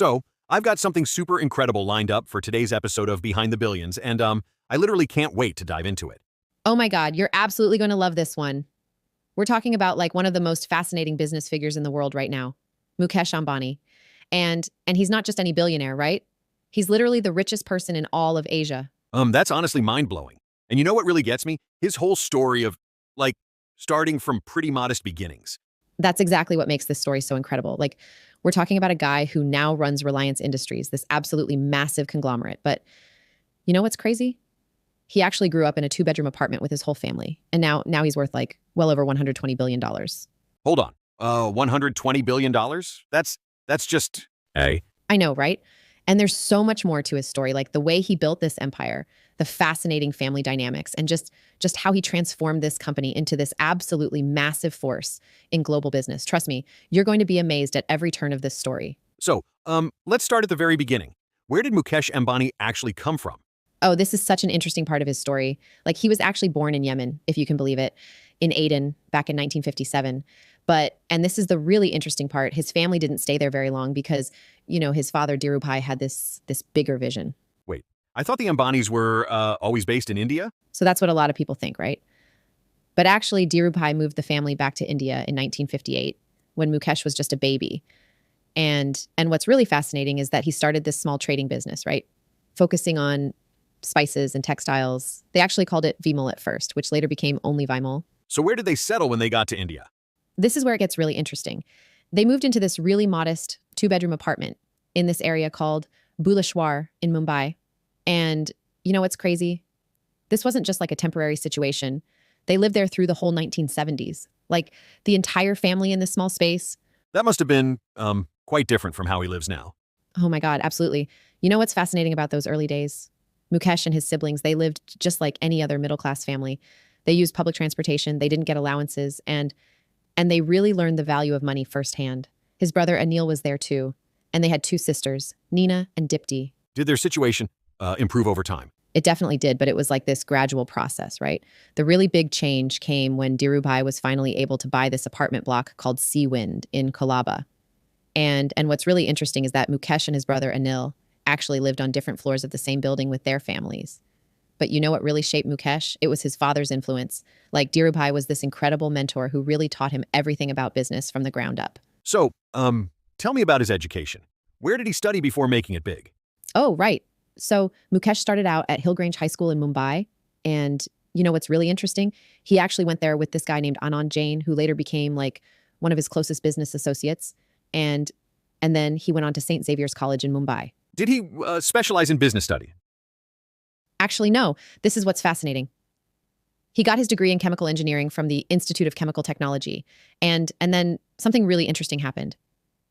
So, I've got something super incredible lined up for today's episode of Behind the Billions, and I literally can't wait to dive into it. Oh my God, you're absolutely going to love this one. We're talking about like one of the most fascinating business figures in the world right now, Mukesh Ambani. And he's not just any billionaire, right? He's literally the richest person in all of Asia. That's honestly mind-blowing. And you know what really gets me? His whole story of, like, starting from pretty modest beginnings. That's exactly what makes this story so incredible. Like, we're talking about a guy who now runs Reliance Industries, this absolutely massive conglomerate. But you know what's crazy? He actually grew up in a two-bedroom apartment with his whole family. And now he's worth like well over $120 billion. Hold on. $120 billion? That's just... Hey. I know, right? And there's so much more to his story, like the way he built this empire, the fascinating family dynamics, and just how he transformed this company into this absolutely massive force in global business. Trust me, you're going to be amazed at every turn of this story. So, let's start at the very beginning. Where did Mukesh Ambani actually come from? Oh, this is such an interesting part of his story. Like he was actually born in Yemen, if you can believe it, in Aden back in 1957. And this is the really interesting part, his family didn't stay there very long because, his father, Dhirubhai, had this bigger vision. Wait, I thought the Ambanis were always based in India? So that's what a lot of people think, right? But actually, Dhirubhai moved the family back to India in 1958 when Mukesh was just a baby. And what's really fascinating is that he started this small trading business, right? Focusing on spices and textiles. They actually called it Vimal at first, which later became only Vimal. So where did they settle when they got to India? This is where it gets really interesting. They moved into this really modest two-bedroom apartment in this area called Bhuleshwar in Mumbai. And you know what's crazy? This wasn't just like a temporary situation. They lived there through the whole 1970s. Like the entire family in this small space. That must have been quite different from how he lives now. Oh my God, absolutely. You know what's fascinating about those early days? Mukesh and his siblings, they lived just like any other middle-class family. They used public transportation, they didn't get allowances, and they really learned the value of money firsthand. His brother Anil was there too, and they had two sisters, Nina and Dipti. Did their situation improve over time? It definitely did, but it was like this gradual process, right? The really big change came when Dhirubhai was finally able to buy this apartment block called Sea Wind in Kolaba. And what's really interesting is that Mukesh and his brother Anil actually lived on different floors of the same building with their families. But you know what really shaped Mukesh? It was his father's influence. Like Dhirubhai was this incredible mentor who really taught him everything about business from the ground up. So, tell me about his education. Where did he study before making it big? Oh, right. So Mukesh started out at Hillgrange High School in Mumbai. And you know what's really interesting? He actually went there with this guy named Anand Jain, who later became like one of his closest business associates. And then he went on to St. Xavier's College in Mumbai. Did he specialize in business study? Actually, no. This is what's fascinating. He got his degree in chemical engineering from the Institute of Chemical Technology. And then something really interesting happened.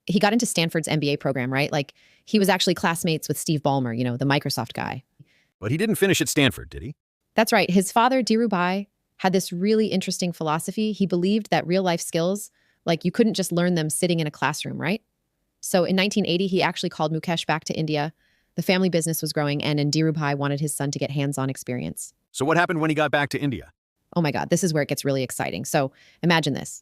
He got into Stanford's MBA program, right? Like he was actually classmates with Steve Ballmer, the Microsoft guy. But he didn't finish at Stanford, did he? That's right. His father, Dhirubhai, had this really interesting philosophy. He believed that real life skills, like you couldn't just learn them sitting in a classroom, right? So in 1980, he actually called Mukesh back to India. The family business was growing, and Dhirubhai wanted his son to get hands-on experience. So what happened when he got back to India? Oh my God, this is where it gets really exciting. So imagine this.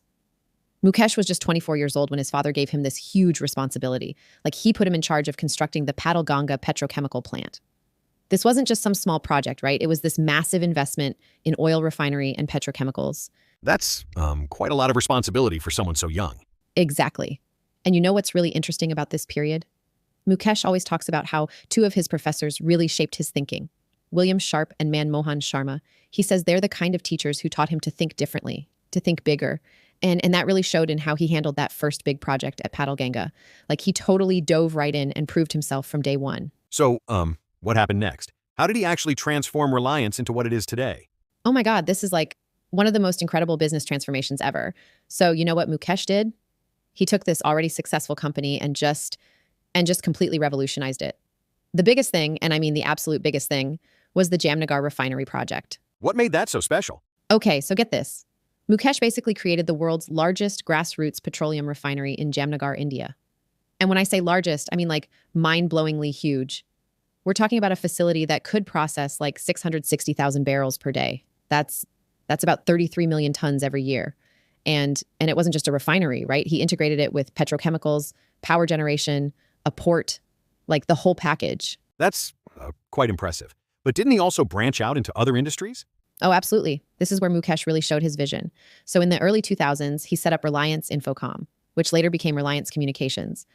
Mukesh was just 24 years old when his father gave him this huge responsibility. Like he put him in charge of constructing the Padalganga petrochemical plant. This wasn't just some small project, right? It was this massive investment in oil refinery and petrochemicals. That's quite a lot of responsibility for someone so young. Exactly. And you know what's really interesting about this period? Mukesh always talks about how two of his professors really shaped his thinking. William Sharp and Manmohan Sharma. He says they're the kind of teachers who taught him to think differently, to think bigger. And that really showed in how he handled that first big project at Padalganga. Like he totally dove right in and proved himself from day one. So, what happened next? How did he actually transform Reliance into what it is today? Oh my God, this is like one of the most incredible business transformations ever. So you know what Mukesh did? He took this already successful company and just completely revolutionized it. The biggest thing, and I mean the absolute biggest thing, was the Jamnagar refinery project. What made that so special? Okay, so get this. Mukesh basically created the world's largest grassroots petroleum refinery in Jamnagar, India. And when I say largest, I mean like mind-blowingly huge. We're talking about a facility that could process like 660,000 barrels per day. That's about 33 million tons every year. And it wasn't just a refinery, right? He integrated it with petrochemicals, power generation, a port, like the whole package. That's quite impressive. But didn't he also branch out into other industries? Oh, absolutely. This is where Mukesh really showed his vision. So in the early 2000s, he set up Reliance Infocom, which later became Reliance Communications.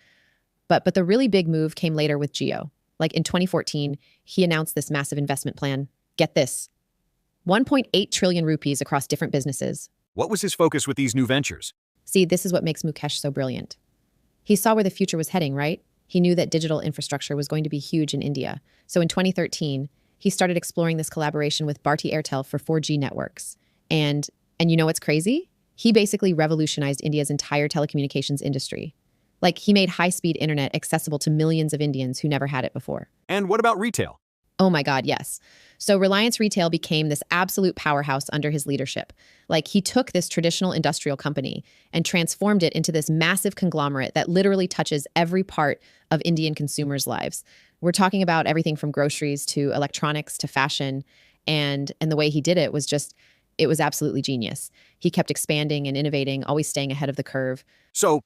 But the really big move came later with Geo. Like in 2014, he announced this massive investment plan. Get this, 1.8 trillion rupees across different businesses. What was his focus with these new ventures? See, this is what makes Mukesh so brilliant. He saw where the future was heading, right? He knew that digital infrastructure was going to be huge in India. So in 2013, he started exploring this collaboration with Bharti Airtel for 4G networks. And you know what's crazy? He basically revolutionized India's entire telecommunications industry. Like, he made high-speed internet accessible to millions of Indians who never had it before. And what about retail? Oh my God, yes. So Reliance Retail became this absolute powerhouse under his leadership. Like, he took this traditional industrial company and transformed it into this massive conglomerate that literally touches every part of Indian consumers' lives. We're talking about everything from groceries to electronics to fashion. And the way he did it was just, it was absolutely genius. He kept expanding and innovating, always staying ahead of the curve. So,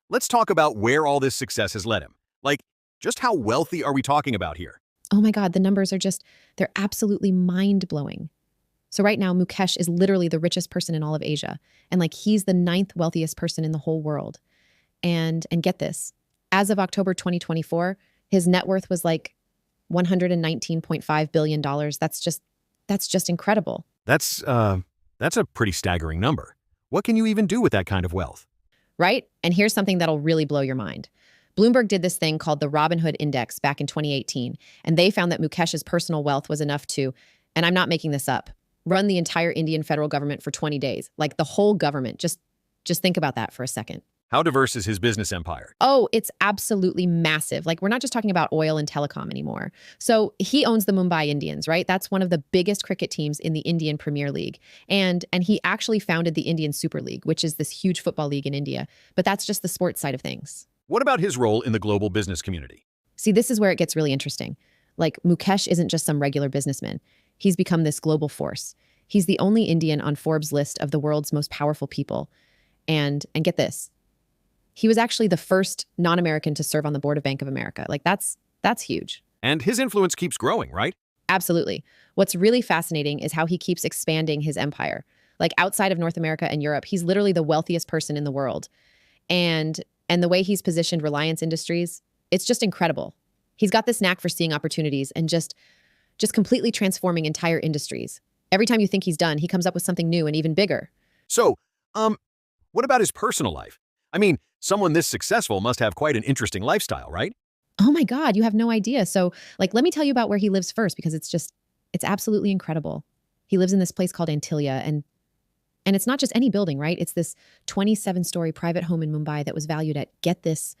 let's talk about where all this success has led him. Like, just how wealthy are we talking about here? Oh my God, the numbers are just, they're absolutely mind-blowing. So right now, Mukesh is literally the richest person in all of Asia. And like, he's the ninth wealthiest person in the whole world. And get this, as of October 2024, his net worth was like $119.5 billion. That's just incredible. That's a pretty staggering number. What can you even do with that kind of wealth? Right? And here's something that'll really blow your mind. Bloomberg did this thing called the Robinhood Index back in 2018, and they found that Mukesh's personal wealth was enough to, and I'm not making this up, run the entire Indian federal government for 20 days. Like, the whole government. Just think about that for a second. How diverse is his business empire? Oh, it's absolutely massive. Like, we're not just talking about oil and telecom anymore. So he owns the Mumbai Indians, right? That's one of the biggest cricket teams in the Indian Premier League. And he actually founded the Indian Super League, which is this huge football league in India. But that's just the sports side of things. What about his role in the global business community? See, this is where it gets really interesting. Like, Mukesh isn't just some regular businessman. He's become this global force. He's the only Indian on Forbes' list of the world's most powerful people. And get this, he was actually the first non-American to serve on the board of Bank of America. Like, that's huge. And his influence keeps growing, right? Absolutely. What's really fascinating is how he keeps expanding his empire. Like, outside of North America and Europe, he's literally the wealthiest person in the world. And the way he's positioned Reliance Industries, it's just incredible. He's got this knack for seeing opportunities and just completely transforming entire industries. Every time you think he's done, he comes up with something new and even bigger. So, what about his personal life? I mean, someone this successful must have quite an interesting lifestyle, right? Oh my God, you have no idea. So, like, let me tell you about where he lives first, because it's absolutely incredible. He lives in this place called Antilia, and it's not just any building, right? It's this 27-story private home in Mumbai that was valued at, get this,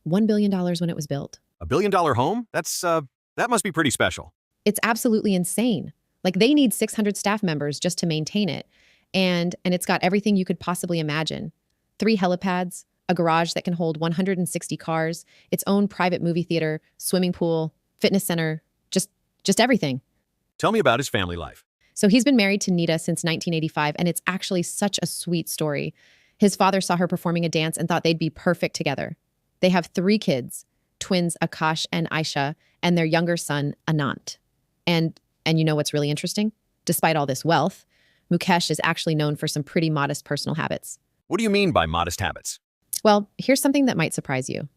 $1 billion when it was built. $1 billion home? That must be pretty special. It's absolutely insane. Like, they need 600 staff members just to maintain it. And it's got everything you could possibly imagine. 3 helipads, a garage that can hold 160 cars, its own private movie theater, swimming pool, fitness center, just everything. Tell me about his family life. So he's been married to Nita since 1985, and it's actually such a sweet story. His father saw her performing a dance and thought they'd be perfect together. They have 3 kids, twins Akash and Aisha, and their younger son, Anant. And you know what's really interesting? Despite all this wealth, Mukesh is actually known for some pretty modest personal habits. What do you mean by modest habits? Well, here's something that might surprise you.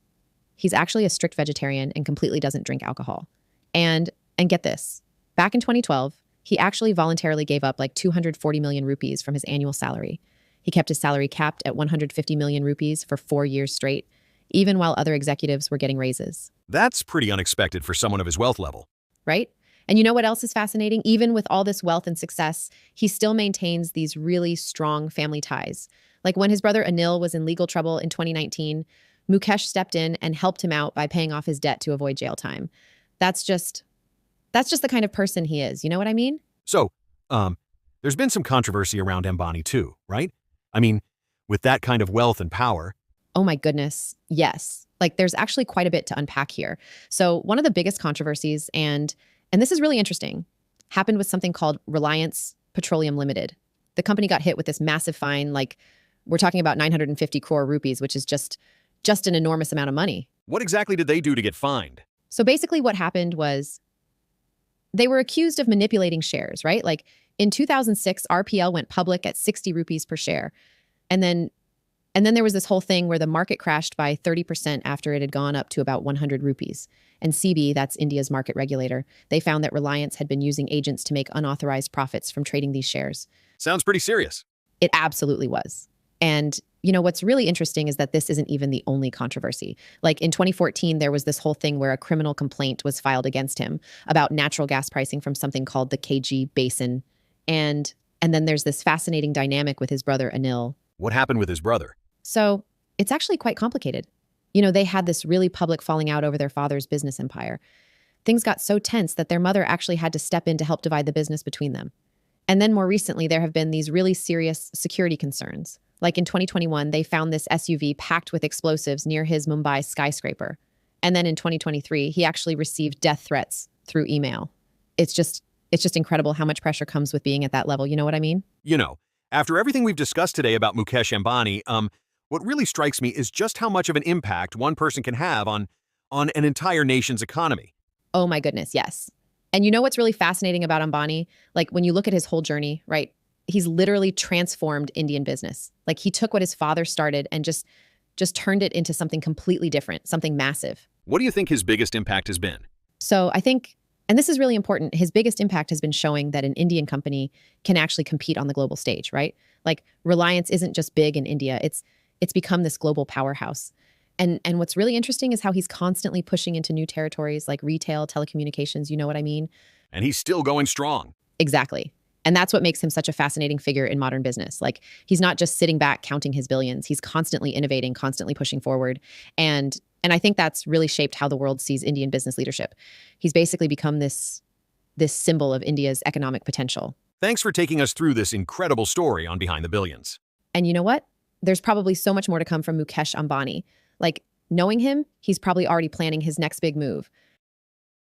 He's actually a strict vegetarian and completely doesn't drink alcohol. And get this, back in 2012, he actually voluntarily gave up like 240 million rupees from his annual salary. He kept his salary capped at 150 million rupees for 4 years straight, even while other executives were getting raises. That's pretty unexpected for someone of his wealth level. Right? And you know what else is fascinating? Even with all this wealth and success, he still maintains these really strong family ties. Like, when his brother Anil was in legal trouble in 2019, Mukesh stepped in and helped him out by paying off his debt to avoid jail time. That's just the kind of person he is. You know what I mean? So, there's been some controversy around Ambani too, right? I mean, with that kind of wealth and power. Oh my goodness. Yes. Like, there's actually quite a bit to unpack here. So one of the biggest controversies, and this is really interesting, happened with something called Reliance Petroleum Limited. The company got hit with this massive fine. Like, we're talking about 950 crore rupees, which is just an enormous amount of money. What exactly did they do to get fined? So basically, what happened was they were accused of manipulating shares, right? Like in 2006, RPL went public at 60 rupees per share. And then and then there was this whole thing where the market crashed by 30% after it had gone up to about 100 rupees. And CB, that's India's market regulator, they found that Reliance had been using agents to make unauthorized profits from trading these shares. Sounds pretty serious. It absolutely was. And what's really interesting is that this isn't even the only controversy. Like in 2014, there was this whole thing where a criminal complaint was filed against him about natural gas pricing from something called the KG Basin. And then there's this fascinating dynamic with his brother Anil. What happened with his brother? So it's actually quite complicated. They had this really public falling out over their father's business empire. Things got so tense that their mother actually had to step in to help divide the business between them. And then more recently, there have been these really serious security concerns. Like in 2021, they found this SUV packed with explosives near his Mumbai skyscraper. And then in 2023, he actually received death threats through email. It's just incredible how much pressure comes with being at that level. You know what I mean? After everything we've discussed today about Mukesh Ambani, what really strikes me is just how much of an impact one person can have on an entire nation's economy. Oh my goodness, yes. And you know what's really fascinating about Ambani? Like when you look at his whole journey, right? He's literally transformed Indian business. Like he took what his father started and just turned it into something completely different, something massive. What do you think his biggest impact has been? So I think, and this is really important, his biggest impact has been showing that an Indian company can actually compete on the global stage, right? Like Reliance isn't just big in India, it's become this global powerhouse. And what's really interesting is how he's constantly pushing into new territories like retail, telecommunications, you know what I mean? And he's still going strong. Exactly. And that's what makes him such a fascinating figure in modern business. Like he's not just sitting back counting his billions. He's constantly innovating, constantly pushing forward. And I think that's really shaped how the world sees Indian business leadership. He's basically become this symbol of India's economic potential. Thanks for taking us through this incredible story on Behind the Billions. And you know what? There's probably so much more to come from Mukesh Ambani. Like knowing him, he's probably already planning his next big move.